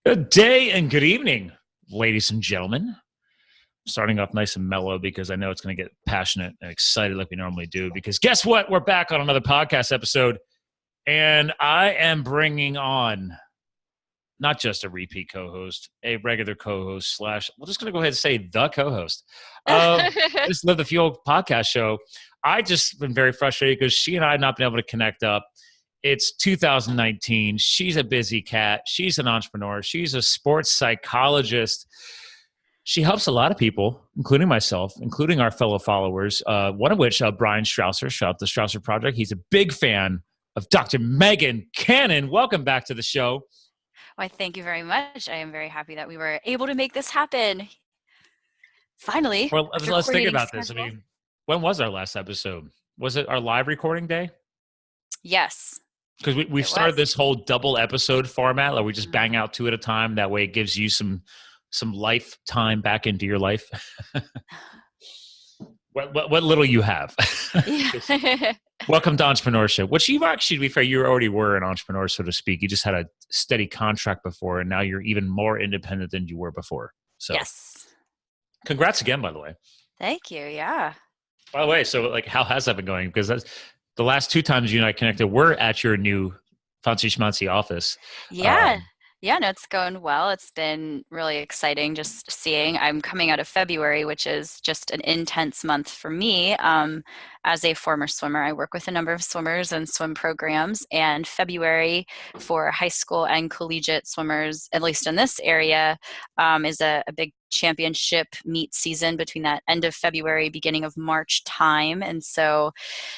Good day and good evening, ladies and gentlemen. Starting off nice and mellow because I know it's going to get passionate and excited like we normally do. Because guess what? We're back on another podcast episode. And I am bringing on not just a repeat co-host, a regular co-host / we're just going to go ahead and say the co-host of this Live the Fuel podcast show. I just been very frustrated because she and I have not been able to connect up. It's 2019. She's a busy cat. She's an entrepreneur. She's a sports psychologist. She helps a lot of people, including myself, including our fellow followers, one of which, Brian Strausser, shout out the Strausser Project. He's a big fan of Dr. Megan Cannon. Welcome back to the show. Why, thank you very much. I am very happy that we were able to make this happen. Finally. Well, let's think about this. I mean, when was our last episode? Was it our live recording day? Yes. Because we've started this whole double episode format. Like we just bang out two at a time. That way it gives you some lifetime back into your life. what little you have. Welcome to entrepreneurship, which you've actually, to be fair, you already were an entrepreneur, so to speak. You just had a steady contract before, and now you're even more independent than you were before. So, yes. Congrats again, by the way. Thank you. Yeah. By the way, so like, how has that been going? Because the last two times you and I connected, we're at your new fancy schmancy office. Yeah. No, it's going well. It's been really exciting just seeing. I'm coming out of February, which is just an intense month for me. As a former swimmer, I work with a number of swimmers and swim programs, and February for high school and collegiate swimmers, at least in this area, is a big championship meet season between that end of February, beginning of March time. And so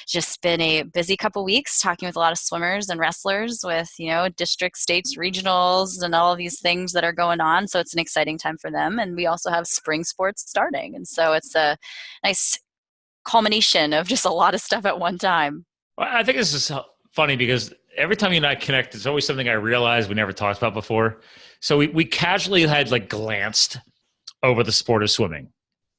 just been a busy couple weeks talking with a lot of swimmers and wrestlers with, district, states, regionals, and all of these things that are going on. So it's an exciting time for them. And we also have spring sports starting. And so it's a nice culmination of just a lot of stuff at one time. Well, I think this is funny because every time you and I connect, it's always something I realize we never talked about before. So we casually had glanced over the sport of swimming.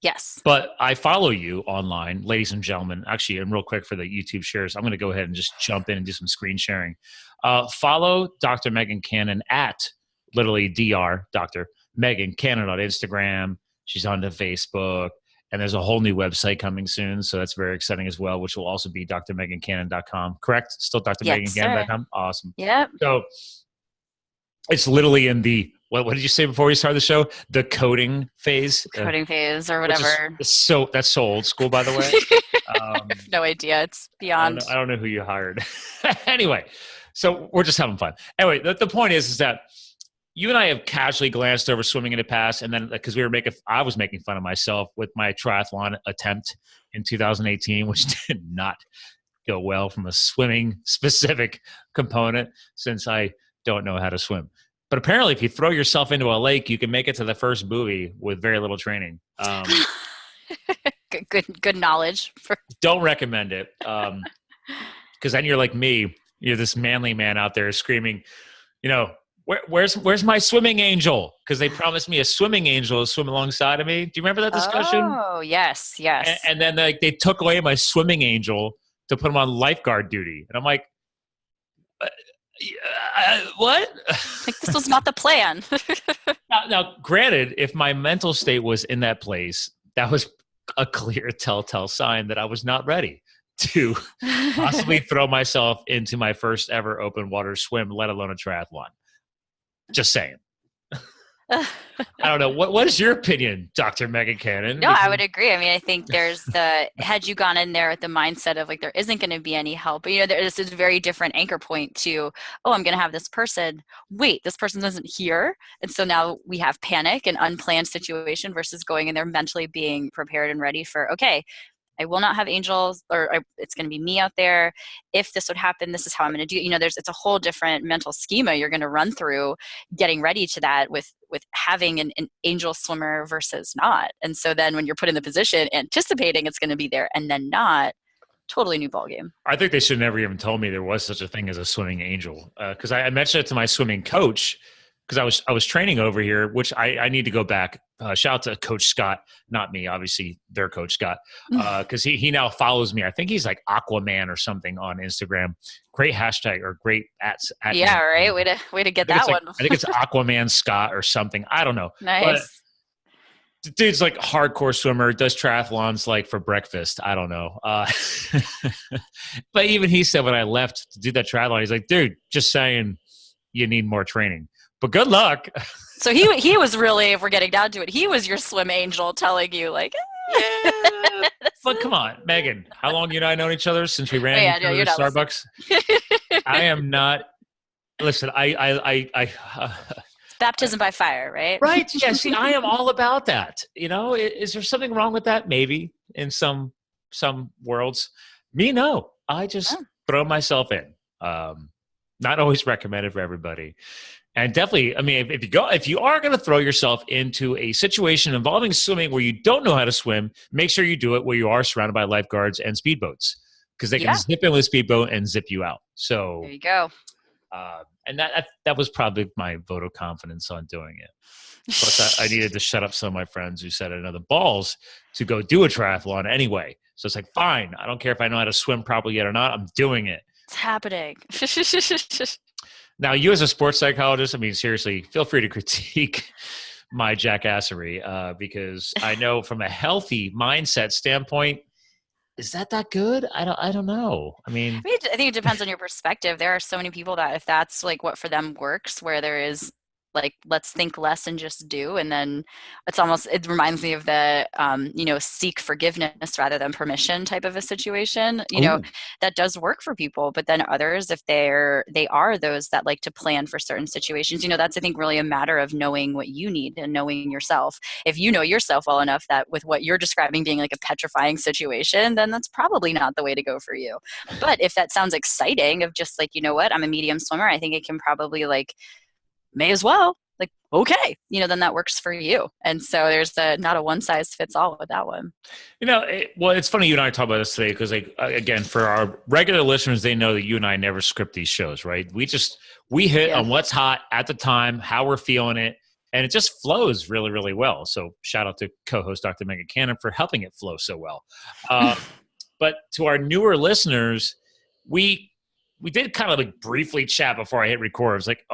Yes. But I follow you online, ladies and gentlemen. Actually, and real quick for the YouTube shares, I'm going to go ahead and just jump in and do some screen sharing. Follow Dr. Megan Cannon at literally Dr. Megan Cannon on Instagram. She's on the Facebook. And there's a whole new website coming soon. So that's very exciting as well, which will also be drmegancannon.com. Correct? Still drmegancannon.com? Awesome. Yep. So it's literally in the, what did you say before we started the show? The coding phase. Coding phase or whatever. That's so old school, by the way. No idea. It's beyond. I don't know who you hired. Anyway, so we're just having fun. Anyway, the point is that you and I have casually glanced over swimming in the past, and then because I was making fun of myself with my triathlon attempt in 2018, which did not go well from a swimming specific component since I don't know how to swim. But apparently, if you throw yourself into a lake, you can make it to the first buoy with very little training. Good knowledge. Don't recommend it because then you're like me. You're this manly man out there screaming, Where's my swimming angel? Because they promised me a swimming angel to swim alongside of me. Do you remember that discussion? Oh, yes. And then they took away my swimming angel to put him on lifeguard duty. And I'm like, what? This was not the plan. Now, granted, if my mental state was in that place, that was a clear telltale sign that I was not ready to possibly throw myself into my first ever open water swim, let alone a triathlon. Just saying. I don't know. What is your opinion, Dr. Megan Cannon? No, I would agree. I mean, I think had you gone in there with the mindset of there isn't going to be any help, but there's a very different anchor point to, I'm going to have this person. Wait, this person isn't here. And so now we have panic and unplanned situation versus going in there mentally being prepared and ready for, okay, I will not have angels, it's going to be me out there. If this would happen, this is how I'm going to do it. It's a whole different mental schema you're going to run through getting ready to that with having an angel swimmer versus not. And so then when you're put in the position, anticipating it's going to be there and then not, totally new ballgame. I think they should never even told me there was such a thing as a swimming angel. Because I mentioned it to my swimming coach because I was training over here, which I need to go back Shout out to Coach Scott, not me, obviously their Coach Scott, because he now follows me. I think he's like Aquaman or something on Instagram. Great hashtag or great at Yeah, name. right. Way to get that one. I think it's Aquaman Scott or something. I don't know. Nice. But the dude's like hardcore swimmer, does triathlons like for breakfast. I don't know. But even he said when I left to do that triathlon, he's like, dude, just saying you need more training. But good luck. So he was really, if we're getting down to it, he was your swim angel telling you like, yeah. But come on, Megan, how long you and I known each other since we ran into each other at Starbucks? I am not. Listen, baptism by fire, right? Right. Yeah. See, I am all about that. You know, is there something wrong with that? Maybe in some worlds. Me, no. I just throw myself in. Not always recommended for everybody. And definitely, I mean, if you are going to throw yourself into a situation involving swimming where you don't know how to swim, make sure you do it where you are surrounded by lifeguards and speedboats, because they can zip in with a speedboat and zip you out. So there you go. And that was probably my vote of confidence on doing it. Plus, I needed to shut up some of my friends who said I didn't have the balls to go do a triathlon anyway. So it's like, fine, I don't care if I know how to swim properly yet or not. I'm doing it. It's happening. Now, you as a sports psychologist, I mean, seriously, feel free to critique my jackassery because I know from a healthy mindset standpoint, is that good? I don't know. I think it depends on your perspective. There are so many people that if that's like what for them works, where there is like, let's think less and just do. And then it reminds me of the, seek forgiveness rather than permission type of a situation, that does work for people. But then others, if they are those that like to plan for certain situations, that's, I think, really a matter of knowing what you need and knowing yourself. If you know yourself well enough that with what you're describing being like a petrifying situation, then that's probably not the way to go for you. But if that sounds exciting of just like, you know what, I'm a medium swimmer, I think it can probably like, may as well, like, okay, then that works for you. And so there's not a one size fits all with that one. It's funny you and I talk about this today because, like, again, for our regular listeners, they know that you and I never script these shows, right? We hit on what's hot at the time, how we're feeling it, and it just flows really, really well. So shout out to co-host Dr. Megan Cannon for helping it flow so well. But to our newer listeners, we did kind of like briefly chat before I hit record. It was like,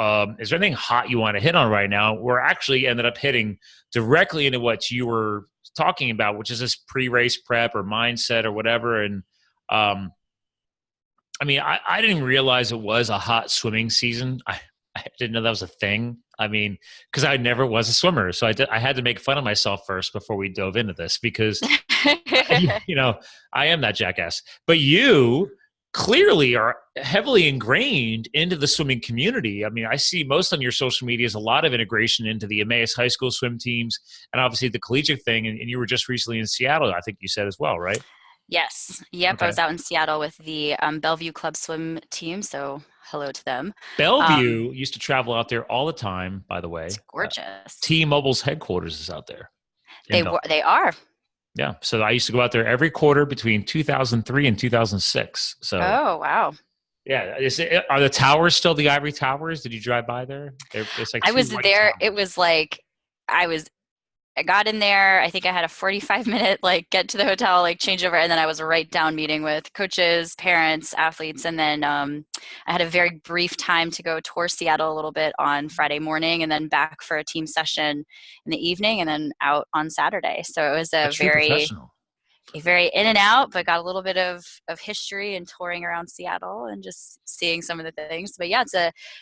is there anything hot you want to hit on right now? We're actually ended up hitting directly into what you were talking about, which is this pre-race prep or mindset or whatever. And I didn't realize it was a hot swimming season. I didn't know that was a thing. Because I never was a swimmer. So I had to make fun of myself first before we dove into this because, I am that jackass. But you clearly are heavily ingrained into the swimming community. I see most on your social media is a lot of integration into the Emmaus high school swim teams and obviously the collegiate thing. And you were just recently in Seattle, I think you said as well, right? Yes. Yep. Okay. I was out in Seattle with the Bellevue Club swim team. So hello to them. Bellevue used to travel out there all the time, by the way. It's gorgeous. T-Mobile's headquarters is out there. They are. Yeah. So I used to go out there every quarter between 2003 and 2006. So. Oh, wow. Yeah. Are the towers still the ivory towers? Did you drive by there? It's like I was there. Towers. It was like, I got in there. I think I had a 45-minute get to the hotel, change over, and then I was right down meeting with coaches, parents, athletes, and then I had a very brief time to go tour Seattle a little bit on Friday morning, and then back for a team session in the evening, and then out on Saturday. So it was a very in and out, but got a little bit of history and touring around Seattle and just seeing some of the things. But yeah,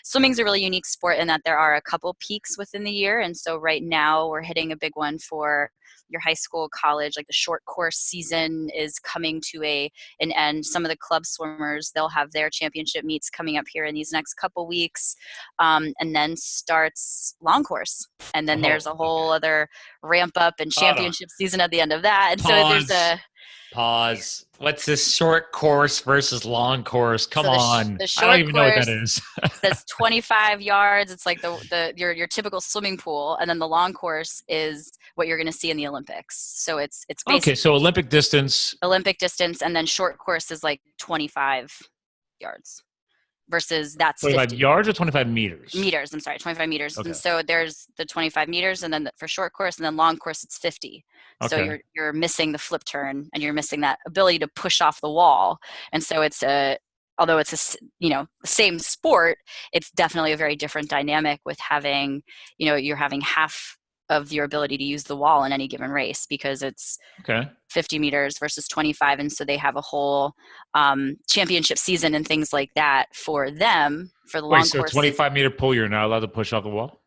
swimming's a really unique sport in that there are a couple peaks within the year. And so right now we're hitting a big one for your high school, college, like the short course season is coming to an end. Some of the club swimmers, they'll have their championship meets coming up here in these next couple weeks. And then starts long course. And then there's a whole other ramp up and championship season at the end of that. And so there's Pause. What's this short course versus long course? Come on. The short I don't even know what that is. That's 25 yards. It's like your typical swimming pool. And then the long course is what you're going to see in the Olympics. So it's basically okay. So Olympic distance. And then short course is like 25 yards. versus that's 25 50 yards or 25 meters? meters. I'm sorry, 25 meters. Okay. And so there's the 25 meters, and then for short course, and then long course, it's 50. So Okay. you're missing the flip turn, and you're missing that ability to push off the wall. And so although it's the same sport, it's definitely a very different dynamic with having, you're having half of your ability to use the wall in any given race, because it's Okay. 50 meters versus 25. And so they have a whole championship season and things like that for them for the Wait, long so courses. 25-meter pool, you're not allowed to push off the wall?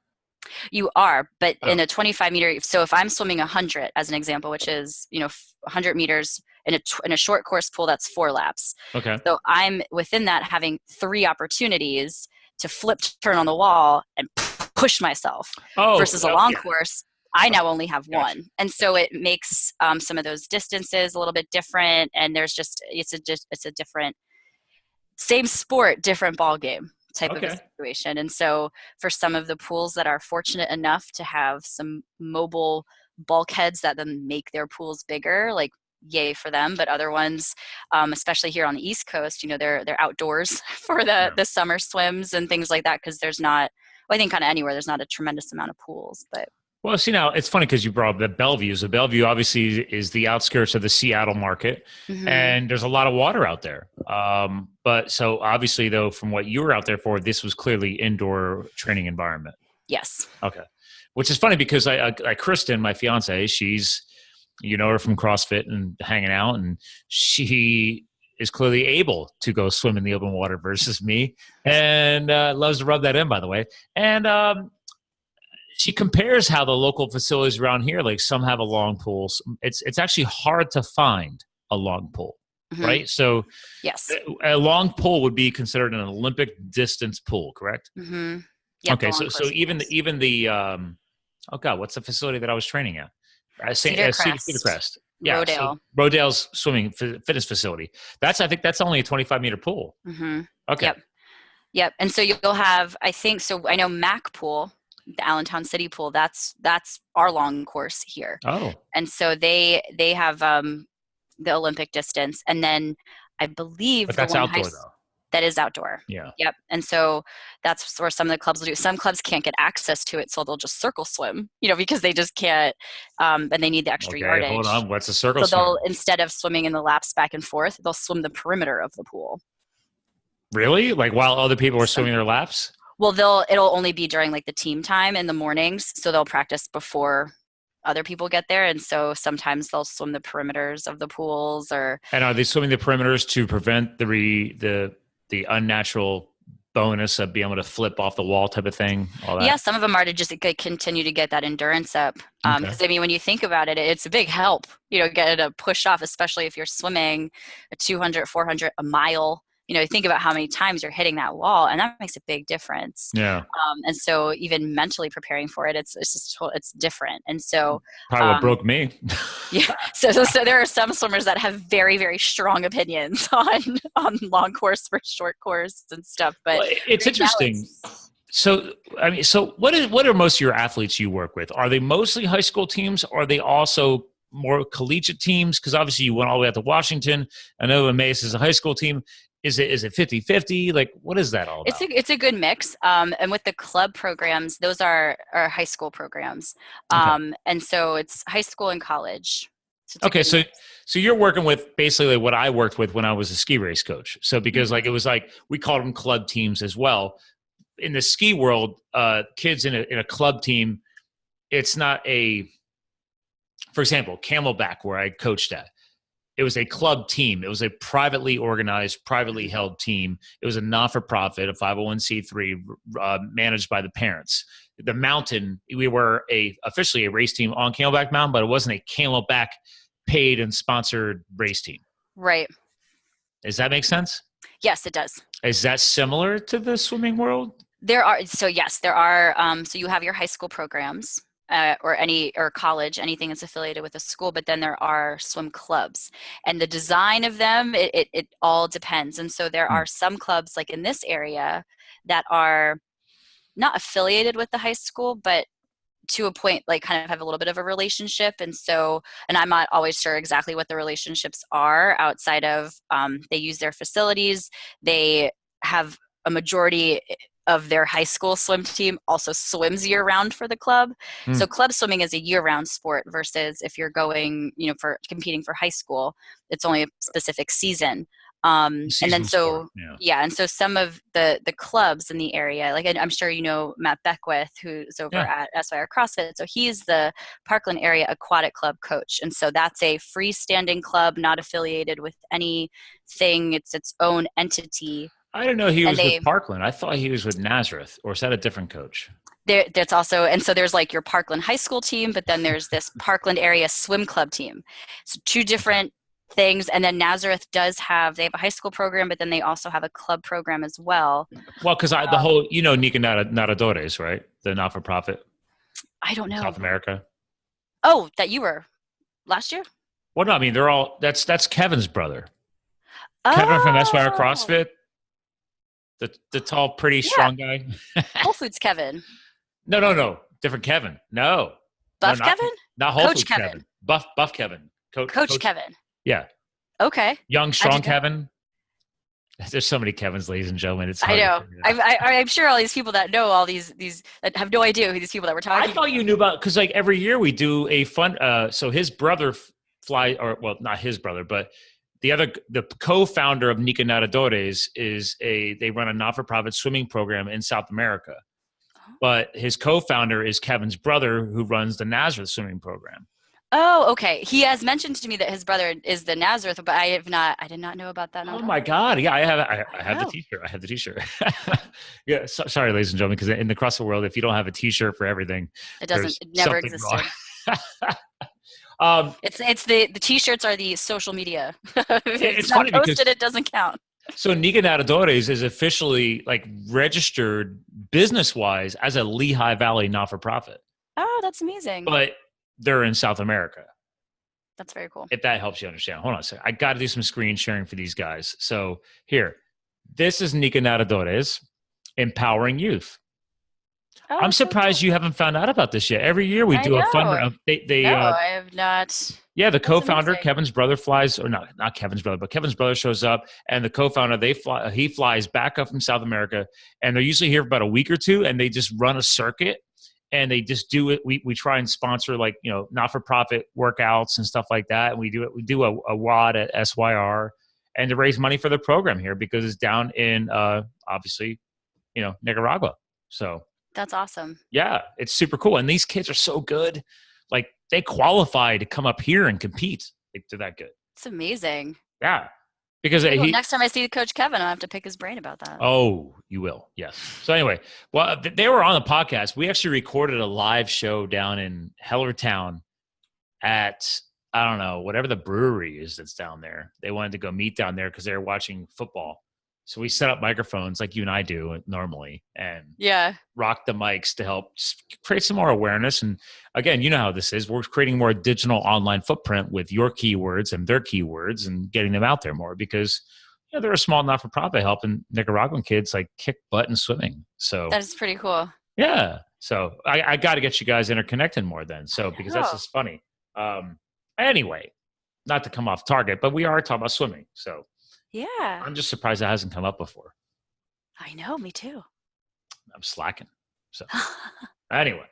You are, but Oh. in a 25 meter, so if I'm swimming 100 as an example, which is 100 meters in a short course pool, that's 4 laps. Okay. So I'm within that having 3 opportunities to flip turn on the wall and push myself. Versus a long course, I now only have one. And so it makes some of those distances a little bit different. And there's it's a different, same sport, different ball game type of a situation. And so for some of the pools that are fortunate enough to have some mobile bulkheads that then make their pools bigger, like yay for them. But other ones, especially here on the East Coast, they're outdoors for the summer swims and things like that, because there's not, I think kind of anywhere, there's not a tremendous amount of pools. But well, see, now it's funny because you brought up the Bellevue. So Bellevue obviously is the outskirts of the Seattle market, and there's a lot of water out there. But so obviously, though, from what you were out there for, this was clearly indoor training environment. Yes. Okay. Which is funny because I Kristen, my fiance, she's, her from CrossFit and hanging out, and she is clearly able to go swim in the open water versus me, and loves to rub that in, by the way. And she compares how the local facilities around here, like some have a long pool. It's actually hard to find a long pool, right? So yes, a long pool would be considered an Olympic distance pool, correct? Yep, okay, so even the oh God, what's the facility that I was training at? Cedar Crest. Yeah, Rodale. so Rodale's swimming fitness facility. I think that's only a 25-meter pool. Okay. Yep. And so you'll have, I think, so I know Mac Pool, the Allentown City Pool, that's our long course here. Oh. And so they have the Olympic distance, and then I believe but that's outdoor though. That is outdoor. Yeah. Yep. And so that's where some of the clubs will do. Some clubs can't get access to it, so they'll just circle swim, because they just can't, and they need the extra yardage. Hold on. What's a circle swim? So they'll, instead of swimming in the laps back and forth, they'll swim the perimeter of the pool. Really? Like while other people are swimming their laps? Well, it'll only be during like the team time in the mornings, so they'll practice before other people get there, and so sometimes they'll swim the perimeters of the pools. And are they swimming the perimeters to prevent the unnatural bonus of being able to flip off the wall type of thing? All that? Yeah, some of them are to just continue to get that endurance up. Because when you think about it, it's a big help, get a push off, especially if you're swimming a 200, 400, a mile. Think about how many times you're hitting that wall, and that makes a big difference. Yeah. And so even mentally preparing for it, it's different. And so probably what broke me. Yeah. So there are some swimmers that have very, very strong opinions on long course versus short course and stuff. But it's interesting. So what are most of your athletes you work with? Are they mostly high school teams? Or are they also more collegiate teams? Because obviously you went all the way out to Washington. I know Emmaus is a high school team. Is it 50-50? Like, what is that all about? It's a good mix. And with the club programs, those are high school programs. And so it's high school and college. So you're working with basically what I worked with when I was a ski race coach. So because it was like, we called them club teams as well. In the ski world, kids in a club team, it's not for example, Camelback, where I coached at. It was a club team. It was a privately organized, privately held team. It was a not-for-profit, a 501c3, managed by the parents. The Mountain, we were officially a race team on Camelback Mountain, but it wasn't a Camelback paid and sponsored race team. Right. Does that make sense? Yes, it does. Is that similar to the swimming world? There are. So you have your high school programs. Or college, anything that's affiliated with a school, but then there are swim clubs, and the design of them, it all depends. And so there are some clubs like in this area that are not affiliated with the high school, but to a point, like kind of have a little bit of a relationship. And I'm not always sure exactly what the relationships are outside of, they use their facilities. They have a majority of their high school swim team also swims year round for the club. So club swimming is a year round sport versus if you're going, for competing for high school, it's only a specific season. And then sport, and so some of the clubs in the area, like I'm sure Matt Beckwith, who's over at SYR CrossFit. So he's the Parkland area aquatic club coach, and so that's a freestanding club, not affiliated with anything. It's its own entity. I didn't know he was with Parkland. I thought he was with Nazareth, or is that a different coach? That's also, and so there's like your Parkland high school team, but then there's this Parkland area swim club team. So two different things. And then Nazareth they have a high school program, but then they also have a club program as well. Well, because the whole, Nica Nadadores, right? The not-for-profit. I don't know. South America. Oh, that you were last year? Well, no, I mean, they're all, that's Kevin's brother. Kevin from SYR CrossFit. The tall, pretty, strong guy. Whole Foods Kevin. No. Different Kevin. No. Buff Kevin? Not Whole Foods Kevin. Buff Kevin. Coach Kevin. Yeah. Okay. Young, strong Kevin. There's so many Kevins, ladies and gentlemen. It's hard. I know. I'm sure all these people that know all these that have no idea who these people that we're talking. I thought you knew about, because like every year we do a fun. So his brother not his brother, but the co-founder of Nica Nadadores they run a not-for-profit swimming program in South America. But his co-founder is Kevin's brother, who runs the Nazareth swimming program. Oh, okay. He has mentioned to me that his brother is the Nazareth, but I did not know about that. Oh my God. Yeah, I have the t-shirt. I have the t-shirt. Yeah. Sorry, ladies and gentlemen, because in the CrossFit world, if you don't have a t-shirt for everything, it never existed. It's the t-shirts are the social media. It's not posted, it doesn't count. So Nica Nadadores is officially like registered business-wise as a Lehigh Valley not-for-profit. Oh, that's amazing. But they're in South America. That's very cool. If that helps you understand. Hold on a second. I got to do some screen sharing for these guys. So here, this is Nica Nadadores empowering youth. Oh, I'm surprised you haven't found out about this yet. Every year we do a fun. I have not. Yeah, the co-founder, Kevin's brother flies, or not Kevin's brother, but Kevin's brother shows up, and the co-founder, he flies back up from South America, and they're usually here for about a week or two, and they just run a circuit, and they just do it. We try and sponsor not-for-profit workouts and stuff like that, and we do a WOD at SYR, and to raise money for the program here because it's down in obviously, Nicaragua. So. That's awesome. Yeah, it's super cool. And these kids are so good. Like, they qualify to come up here and compete. They're that good. It's amazing. Yeah. Because next time I see Coach Kevin, I'll have to pick his brain about that. Oh, you will. Yes. So anyway, well, they were on the podcast. We actually recorded a live show down in Hellertown at, I don't know, whatever the brewery is that's down there. They wanted to go meet down there because they were watching football. So we set up microphones like you and I do normally and rock the mics to help create some more awareness. And again, you know how this is. We're creating more digital online footprint with your keywords and their keywords and getting them out there more because they're a small not-for-profit helping Nicaraguan kids like kick butt in swimming. So that's pretty cool. Yeah. So I got to get you guys interconnected more then. So because that's just funny. Anyway, not to come off target, but we are talking about swimming. So. Yeah. I'm just surprised that hasn't come up before. I know, me too. I'm slacking. So anyway,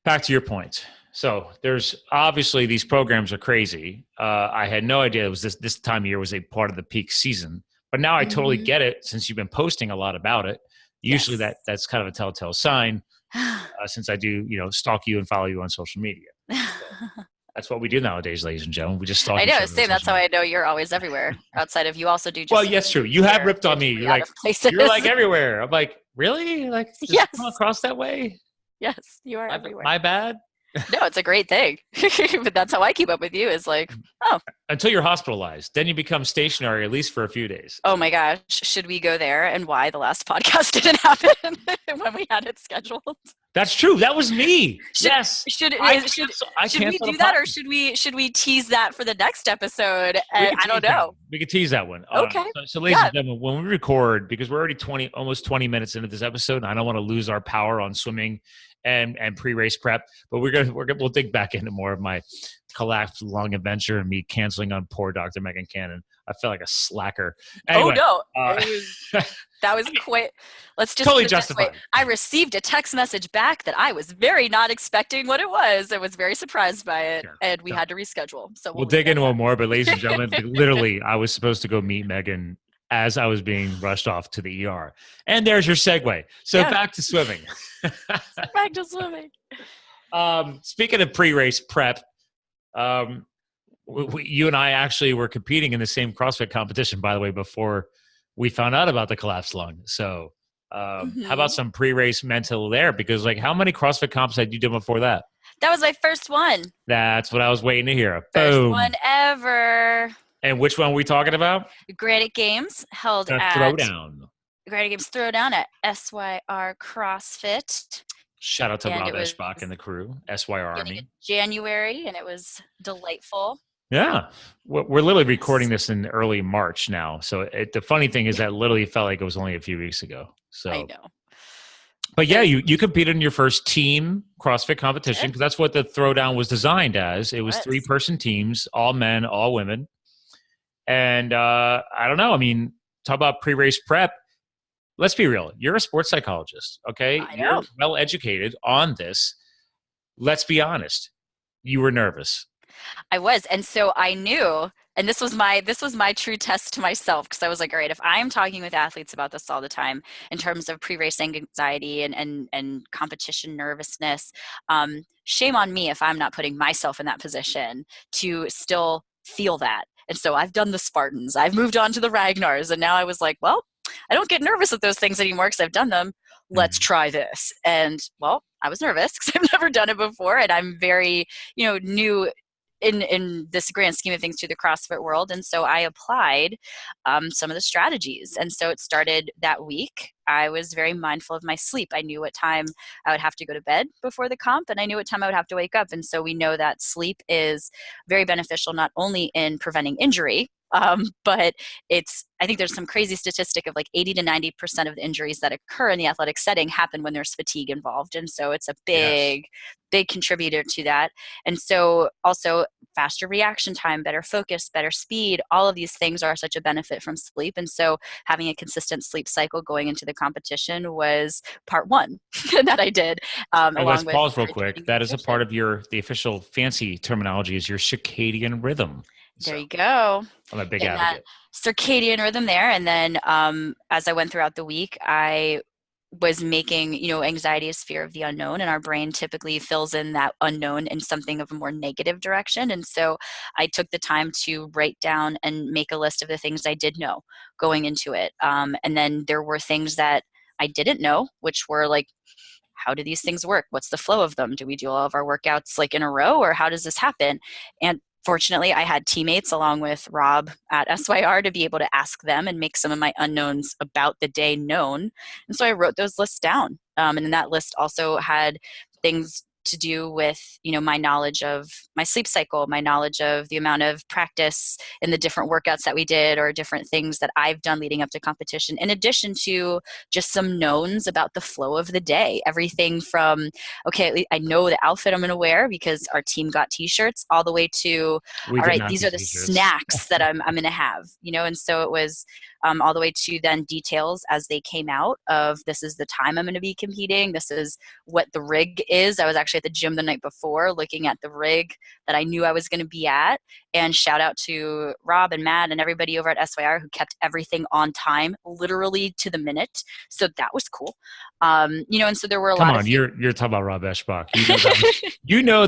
back to your point. So there's obviously these programs are crazy. I had no idea it was this time of year was a part of the peak season, but now I totally get it since you've been posting a lot about it. Usually that's kind of a telltale sign since I do, stalk you and follow you on social media. So, that's what we do nowadays, ladies and gentlemen. We just stalk. I know. Same. That's how I know you're always everywhere. Outside of you, also do. Well, yes, true. You have ripped on me. You're like everywhere. I'm like, really? Like, just come across that way? Yes, you are everywhere. My bad. No, it's a great thing. But that's how I keep up with you. Is like, until you're hospitalized, then you become stationary at least for a few days. Oh my gosh, should we go there and why the last podcast didn't happen when we had it scheduled? That's true. That was me. Should we do that, or should we tease that for the next episode? I don't know. We could tease that one. Okay. So ladies and gentlemen, when we record, because we're already almost 20 minutes into this episode, and I don't want to lose our power on swimming and pre-race prep, but we'll dig back into more of my collapsed lung adventure and me canceling on poor Dr. Megan Cannon. I felt like a slacker. Oh Anyway, no, uh, that was quite. Let's just totally put it this way. justified. I received a text message back that I was very not expecting what it was. I was very surprised by it, Sure. and we had to reschedule. So We'll we'll leave dig it at into it that. more, but ladies and gentlemen, like, literally, I was supposed to go meet Megan as I was being rushed off to the ER. And there's your segue. So Yeah. back to swimming. Back to swimming. Speaking of pre-race prep, you and I actually were competing in the same CrossFit competition, by the way, before we found out about the collapsed lung. So how about some pre-race mental there? Because like, how many CrossFit comps had you done before that? That was my first one. That's what I was waiting to hear. First Boom. one ever. And which one are we talking about? Granite Games held The at Throwdown. Granite Games Throwdown at SYR CrossFit. Shout out to And Rob it was Eschbach and the crew, SYR beginning Army. of January, and it was delightful. Yeah. We're literally recording this in early March now. So the funny thing is that literally felt like it was only a few weeks ago. So I know. But yeah, you competed in your first team CrossFit competition because that's what the Throwdown was designed as. It was 3-person teams, all men, all women. And I don't know. I mean, talk about pre-race prep. Let's be real. You're a sports psychologist, okay? I know. You're well educated on this. Let's be honest. You were nervous. I was. And so I knew, and this was my true test to myself, because I was like, all right, if I'm talking with athletes about this all the time in terms of pre-race anxiety and competition nervousness, shame on me if I'm not putting myself in that position to still feel that. And so I've done the Spartans, I've moved on to the Ragnars, and now I was like, well, I don't get nervous with those things anymore because I've done them. Let's try this. And well, I was nervous because I've never done it before, and I'm very, new in this grand scheme of things to the CrossFit world. And so I applied some of the strategies. And so it started that week. I was very mindful of my sleep. I knew what time I would have to go to bed before the comp, and I knew what time I would have to wake up. And so we know that sleep is very beneficial, not only in preventing injury, but I think there's some crazy statistic of like 80 to 90% of the injuries that occur in the athletic setting happen when there's fatigue involved. And so it's a big contributor to that. And so also faster reaction time, better focus, better speed, all of these things are such a benefit from sleep. And so having a consistent sleep cycle going into the competition was part one that I did. Let's pause real quick. That is a part of the official fancy terminology is your circadian rhythm. There you go. I'm a big advocate. Circadian rhythm there. And then as I went throughout the week, I was making, anxiety is fear of the unknown, and our brain typically fills in that unknown in something of a more negative direction. And so I took the time to write down and make a list of the things I did know going into it. And then there were things that I didn't know, which were like, how do these things work? What's the flow of them? Do we do all of our workouts like in a row, or how does this happen? And fortunately, I had teammates along with Rob at SYR to be able to ask them and make some of my unknowns about the day known. And so I wrote those lists down. And then that list also had things to do with, my knowledge of my sleep cycle, my knowledge of the amount of practice in the different workouts that we did, or different things that I've done leading up to competition, in addition to just some knowns about the flow of the day. Everything from, okay, I know the outfit I'm going to wear because our team got t-shirts, all the way to, all right, these are the snacks that I'm going to have, and so it was all the way to then details as they came out of, this is the time I'm going to be competing. This is what the rig is. I was actually at the gym the night before looking at the rig that I knew I was going to be at. And shout out to Rob and Matt and everybody over at SYR who kept everything on time, literally to the minute. So that was cool. And so there were a lot of you're talking about Rob Eschbach.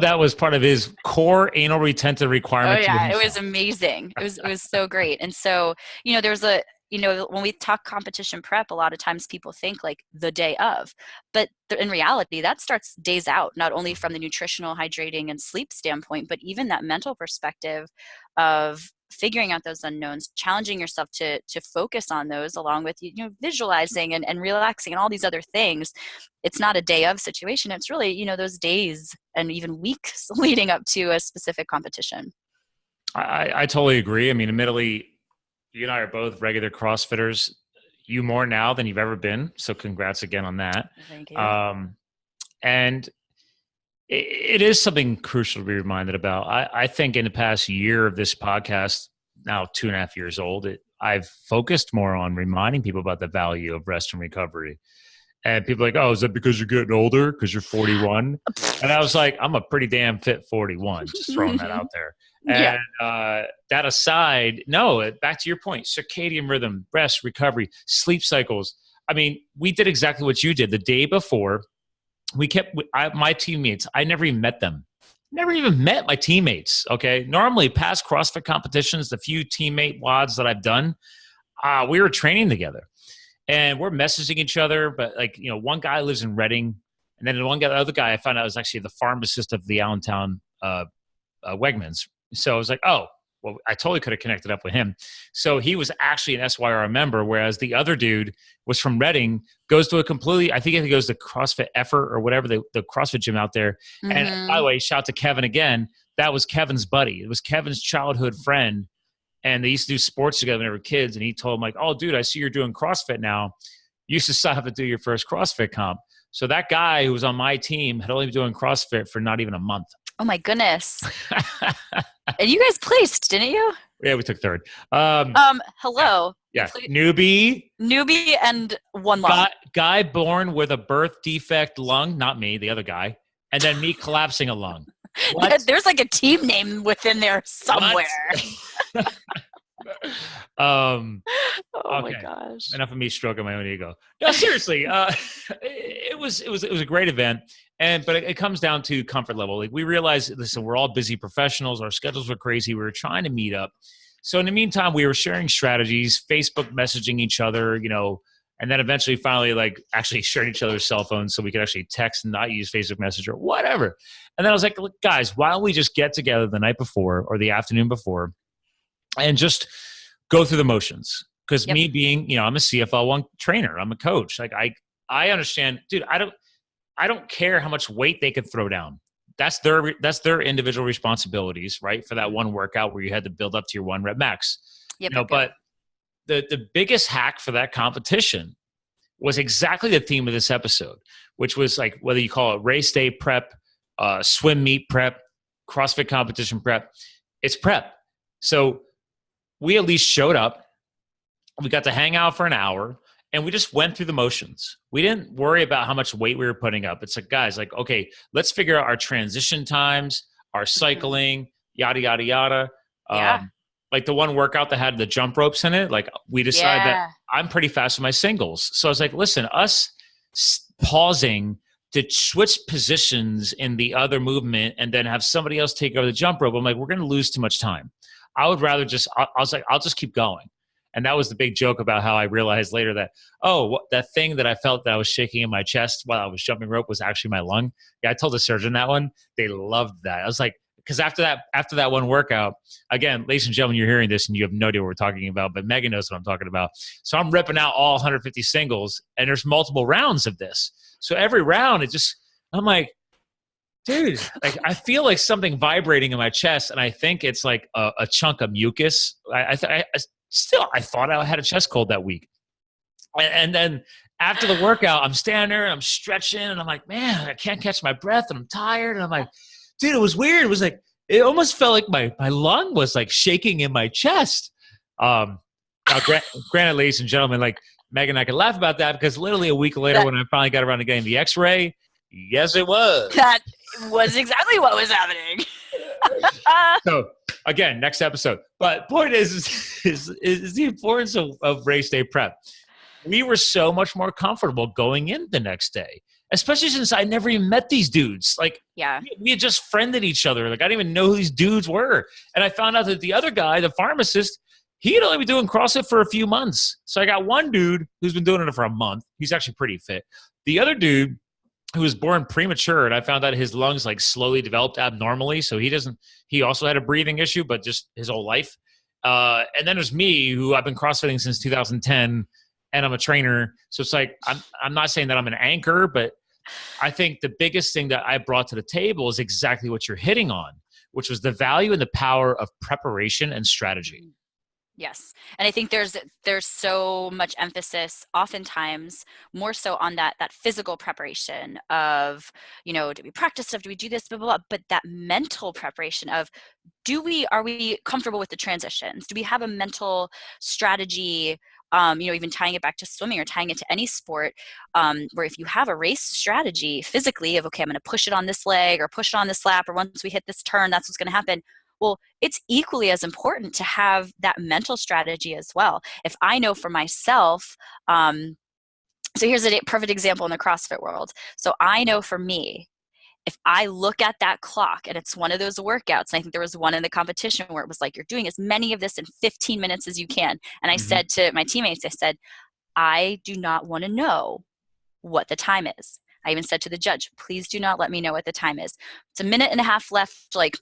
That was part of his core anal retentive requirement. Oh yeah, it was amazing. It was so great. And so, there's when we talk competition prep, a lot of times people think like the day of, but in reality, that starts days out, not only from the nutritional, hydrating, and sleep standpoint, but even that mental perspective of figuring out those unknowns, challenging yourself to focus on those, along with visualizing and relaxing and all these other things. It's not a day of situation. It's really, those days and even weeks leading up to a specific competition. I totally agree. I mean, admittedly, you and I are both regular CrossFitters. You more now than you've ever been. So congrats again on that. Thank you. And it is something crucial to be reminded about. I think in the past year of this podcast, now 2.5 years old, I've focused more on reminding people about the value of rest and recovery. And people are like, oh, is that because you're getting older? Because you're 41? And I was like, I'm a pretty damn fit 41, just throwing that out there. Yeah. And that aside, no, back to your point, circadian rhythm, rest, recovery, sleep cycles. I mean, we did exactly what you did. The day before, my teammates, I never even met them. Never even met my teammates, okay? Normally, past CrossFit competitions, the few teammate WODs that I've done, we were training together. And we're messaging each other, but like, one guy lives in Reading, and then the other guy I found out was actually the pharmacist of the Allentown Wegmans. So I was like, oh, well, I totally could have connected up with him. So he was actually an SYR member, whereas the other dude was from Reading, goes to I think he goes to CrossFit Effort or whatever, the CrossFit gym out there. Mm-hmm. And by the way, shout to Kevin again. That was Kevin's buddy. It was Kevin's childhood friend. And they used to do sports together when they were kids. And he told him like, oh, dude, I see you're doing CrossFit now. You should still have to do your first CrossFit comp. So that guy who was on my team had only been doing CrossFit for not even a month. Oh my goodness. And you guys placed, didn't you? Yeah, we took third. Hello. Yeah. Newbie and one lung. Guy born with a birth defect lung, not me, the other guy. And then me collapsing a lung. There's like a team name within there somewhere. Oh my gosh. Enough of me stroking my own ego. No, seriously. It was a great event. But it comes down to comfort level. Like we realized, listen, we're all busy professionals. Our schedules were crazy. We were trying to meet up. So in the meantime, we were sharing strategies, Facebook messaging each other, and then eventually finally like actually sharing each other's cell phones so we could actually text and not use Facebook Messenger, whatever. And then I was like, look, guys, why don't we just get together the night before or the afternoon before and just go through the motions? Because me being, I'm a CFL1 trainer. I'm a coach. Like I understand, dude, I don't care how much weight they could throw down. That's their individual responsibilities, right? For that one workout where you had to build up to your 1 rep max. Yep, but the biggest hack for that competition was exactly the theme of this episode, which was like whether you call it race day prep, swim meet prep, CrossFit competition prep, it's prep. So we at least showed up. We got to hang out for an hour. And we just went through the motions. We didn't worry about how much weight we were putting up. It's like, guys, like, okay, let's figure out our transition times, our cycling, yada, yada, yada. Yeah. Like the one workout that had the jump ropes in it, like we decided that I'm pretty fast with my singles. So I was like, listen, us pausing to switch positions in the other movement and then have somebody else take over the jump rope, I'm like, we're going to lose too much time. I would rather I was like, I'll just keep going. And that was the big joke about how I realized later that, that thing that I felt that I was shaking in my chest while I was jumping rope was actually my lung. Yeah, I told the surgeon that one. They loved that. I was like, because after that one workout, again, ladies and gentlemen, you're hearing this and you have no idea what we're talking about, but Megan knows what I'm talking about. So I'm ripping out all 150 singles, and there's multiple rounds of this. So every round, I'm like, dude, like I feel like something vibrating in my chest, and I think it's like a chunk of mucus. I thought I had a chest cold that week. And then after the workout, I'm standing there and I'm stretching and I'm like, man, I can't catch my breath and I'm tired. And I'm like, dude, it was weird. It was like, it almost felt like my lung was like shaking in my chest. Now, granted, ladies and gentlemen, like Megan and I can laugh about that because literally a week later when I finally got around to getting the x-ray, yes, it was. That was exactly what was happening. So again, next episode. But point is the importance of race day prep. We were so much more comfortable going in the next day, especially since I never even met these dudes. Like, we had just friended each other. Like, I didn't even know who these dudes were. And I found out that the other guy, the pharmacist, he had only been doing CrossFit for a few months. So I got one dude who's been doing it for a month. He's actually pretty fit. The other dude who was born premature, and I found out his lungs like slowly developed abnormally. So he also had a breathing issue, but just his whole life. And then there's me, who I've been CrossFitting since 2010, and I'm a trainer. So it's like, I'm not saying that I'm an anchor, but I think the biggest thing that I brought to the table is exactly what you're hitting on, which was the value and the power of preparation and strategy. Yes. And I think there's so much emphasis oftentimes more so on that physical preparation of, do we practice stuff? Do we do this? Blah, blah, blah. But that mental preparation of are we comfortable with the transitions? Do we have a mental strategy? Even tying it back to swimming or tying it to any sport, where if you have a race strategy physically of, okay, I'm going to push it on this leg or push it on this lap, or once we hit this turn, that's what's going to happen. Well, it's equally as important to have that mental strategy as well. If I know for myself, so here's a perfect example in the CrossFit world. So I know for me, if I look at that clock and it's one of those workouts, and I think there was one in the competition where it was like, you're doing as many of this in 15 minutes as you can. And I said to my teammates, I said, I do not want to know what the time is. I even said to the judge, please do not let me know what the time is. It's a minute and a half left, like,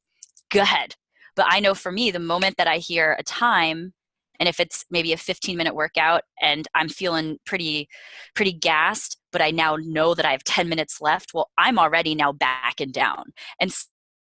go ahead. But I know for me, the moment that I hear a time, and if it's maybe a 15-minute workout and I'm feeling pretty gassed, but I now know that I have 10 minutes left, well, I'm already now backing down. And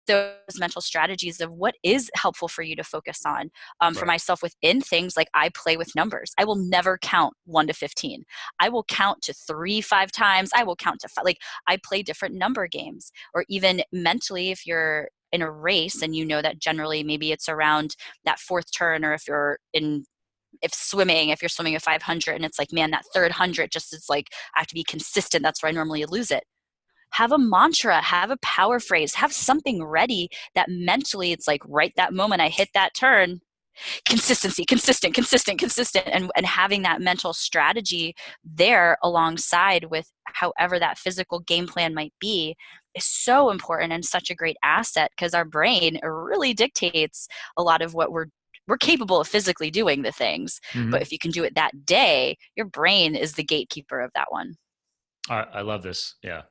those mental strategies of what is helpful for you to focus on. For myself within things, like I play with numbers. I will never count 1 to 15. I will count to 3, 5 times. I will count to 5. Like I play different number games. Or even mentally, if you're in a race and you know that generally maybe it's around that 4th turn, or if you're swimming a 500 and it's like, man, that 3rd 100 just is like, I have to be consistent. That's where I normally lose it. Have a mantra, have a power phrase, have something ready that mentally it's like, right that moment I hit that turn, consistency, consistent, and having that mental strategy there alongside with however that physical game plan might be is so important and such a great asset, because our brain really dictates a lot of what we're capable of physically doing the things. But if you can do it that day, your brain is the gatekeeper of that one. I love this. Yeah.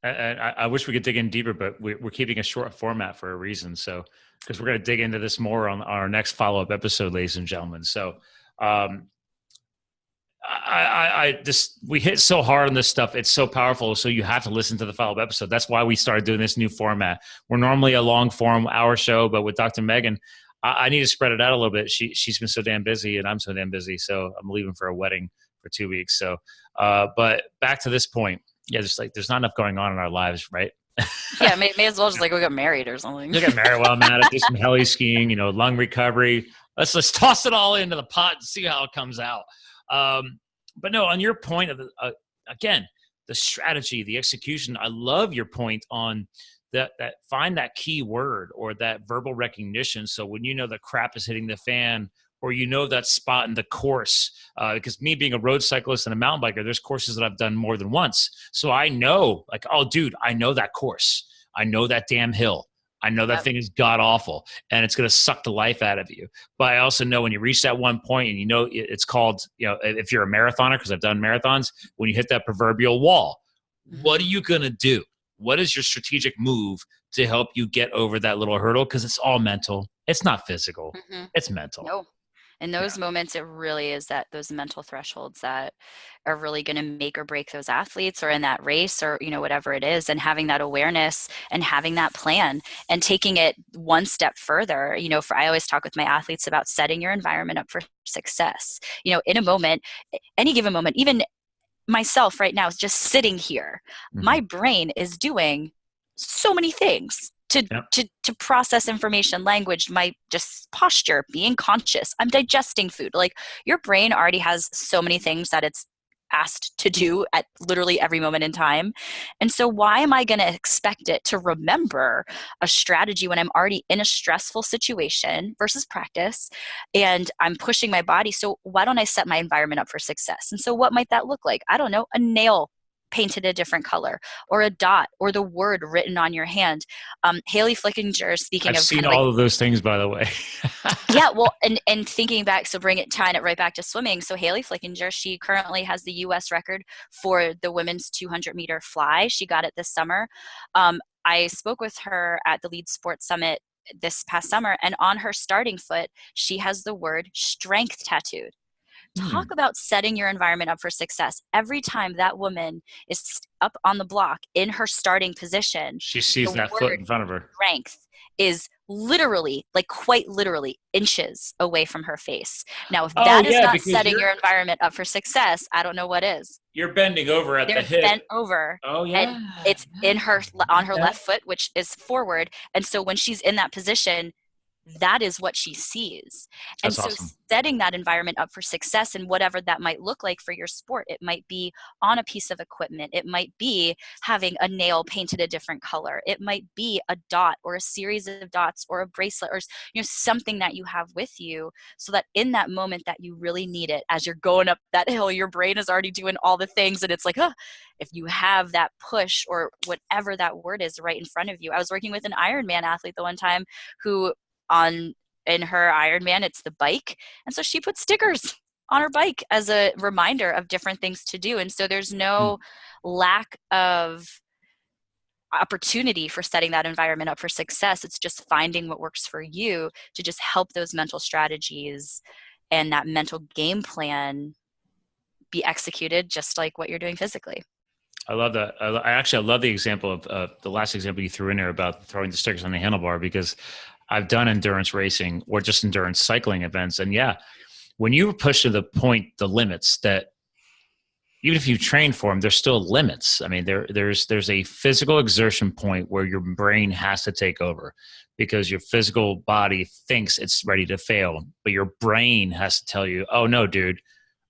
And I wish we could dig in deeper, but we're keeping a short format for a reason. So, because we're going to dig into this more on our next follow-up episode, ladies and gentlemen. So, we hit so hard on this stuff. It's so powerful. So you have to listen to the follow-up episode. That's why we started doing this new format. We're normally a long form hour show, but with Dr. Megan, I need to spread it out a little bit. She's been so damn busy and I'm so damn busy. So I'm leaving for a wedding for 2 weeks. So, but back to this point. Yeah, just like there's not enough going on in our lives, right? Yeah, may as well just like go get married or something. You get married while I'm at it. Do some heli skiing, lung recovery. Let's toss it all into the pot and see how it comes out. But no, on your point of again, the strategy, the execution. I love your point on that find that key word or that verbal recognition. So when the crap is hitting the fan, or that spot in the course, because me being a road cyclist and a mountain biker, there's courses that I've done more than once. So I know, like, oh, dude, I know that course. I know that damn hill. I know that thing is god awful and it's going to suck the life out of you. But I also know when you reach that one point and it's called, if you're a marathoner, because I've done marathons, when you hit that proverbial wall, what are you going to do? What is your strategic move to help you get over that little hurdle? Because it's all mental. It's not physical. It's mental. No. In those moments, it really is those mental thresholds that are really going to make or break those athletes or in that race or, whatever it is. And having that awareness and having that plan and taking it one step further, I always talk with my athletes about setting your environment up for success. In a moment, any given moment, even myself right now is just sitting here. My brain is doing so many things to process information, language, my just posture, being conscious. I'm digesting food. Like your brain already has so many things that it's asked to do at literally every moment in time. And so why am I going to expect it to remember a strategy when I'm already in a stressful situation versus practice and I'm pushing my body? So why don't I set my environment up for success? And so what might that look like? I don't know, a nail painted a different color, or a dot, or the word written on your hand. Haley Flickinger, speaking I've of seen kind of all of those things, by the way. Yeah, well, and thinking back, so tying it right back to swimming. So Haley Flickinger, she currently has the U.S. record for the women's 200-meter fly. She got it this summer. I spoke with her at the Lead Sports Summit this past summer, and on her starting foot, she has the word strength tattooed. Talk about setting your environment up for success. Every time that woman is up on the block in her starting position, she sees that foot in front of her. Strength is literally, like quite literally, inches away from her face. Now, if that is not setting your environment up for success, I don't know what is. You're bending over at the hip. Bent over. Oh, yeah. And it's on her left foot, which is forward. And so when she's in that position, that is what she sees. And That's awesome. Setting that environment up for success and whatever that might look like for your sport, it might be on a piece of equipment. It might be having a nail painted a different color. It might be a dot or a series of dots or a bracelet or something that you have with you, so that in that moment that you really need it, as you're going up that hill, your brain is already doing all the things. And it's like, if you have that push or whatever that word is right in front of you. I was working with an Ironman athlete the one time who in her Ironman, it's the bike. And so she put stickers on her bike as a reminder of different things to do. And so there's no lack of opportunity for setting that environment up for success. It's just finding what works for you to just help those mental strategies and that mental game plan be executed just like what you're doing physically. I love that. I love the example of the last example you threw in there about throwing the stickers on the handlebar, because I've done endurance racing or just endurance cycling events. And yeah, when you push to the limits that even if you train for them, there's still limits. I mean, there's a physical exertion point where your brain has to take over, because your physical body thinks it's ready to fail, but your brain has to tell you, oh no, dude,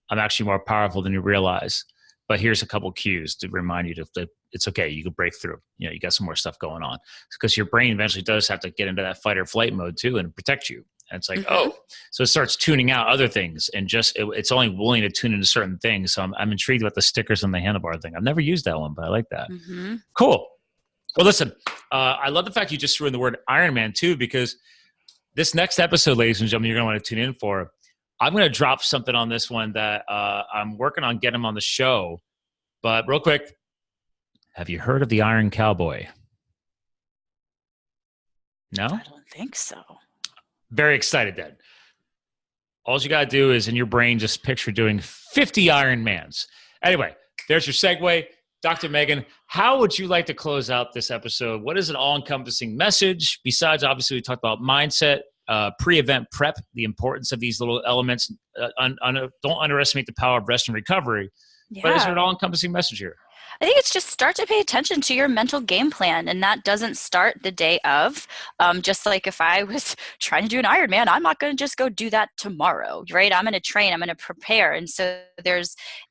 I'm actually more powerful than you realize. But here's a couple cues to remind you that it's okay. You can break through. You got some more stuff going on, because your brain eventually does have to get into that fight or flight mode too and protect you. And it's like, so it starts tuning out other things, and it's only willing to tune into certain things. So I'm intrigued about the stickers on the handlebar thing. I've never used that one, but I like that. Cool. Well, listen, I love the fact you just threw in the word Ironman too, because this next episode, ladies and gentlemen, you're going to want to tune in for. I'm going to drop something on this one that I'm working on getting him on the show. But real quick, have you heard of the Iron Cowboy? No? I don't think so. Very excited then. All you got to do is in your brain just picture doing 50 Ironmans. Anyway, there's your segue. Dr. Megan, how would you like to close out this episode? What is an all-encompassing message? Besides, obviously, we talked about mindset, pre-event prep, the importance of these little elements. Don't underestimate the power of rest and recovery. Yeah. But is there an all-encompassing message here? I think it's just start to pay attention to your mental game plan, and that doesn't start the day of. Just like if I was trying to do an Ironman, I'm not going to just go do that tomorrow, right? I'm going to train, I'm going to prepare. And so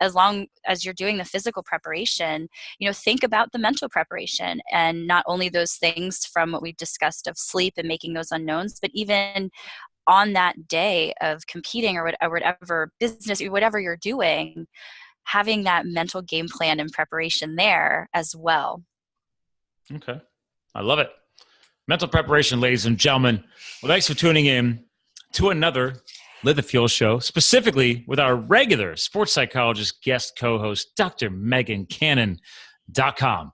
as long as you're doing the physical preparation, think about the mental preparation, and not only those things from what we've discussed of sleep and making those unknowns, but even on that day of competing or whatever business, whatever you're doing, having that mental game plan and preparation there as well. Okay. I love it. Mental preparation, ladies and gentlemen. Well, thanks for tuning in to another Live the Fuel show, specifically with our regular sports psychologist guest co-host, Dr. Megan Cannon.com.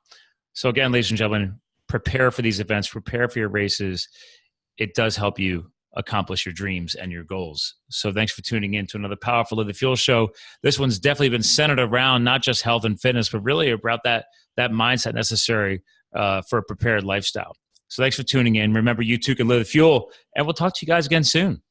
So again, ladies and gentlemen, prepare for these events, prepare for your races. It does help you accomplish your dreams and your goals. So thanks for tuning in to another powerful Live the Fuel show. This one's definitely been centered around not just health and fitness, but really about that mindset necessary for a prepared lifestyle. So thanks for tuning in. Remember, you too can live the fuel, and we'll talk to you guys again soon.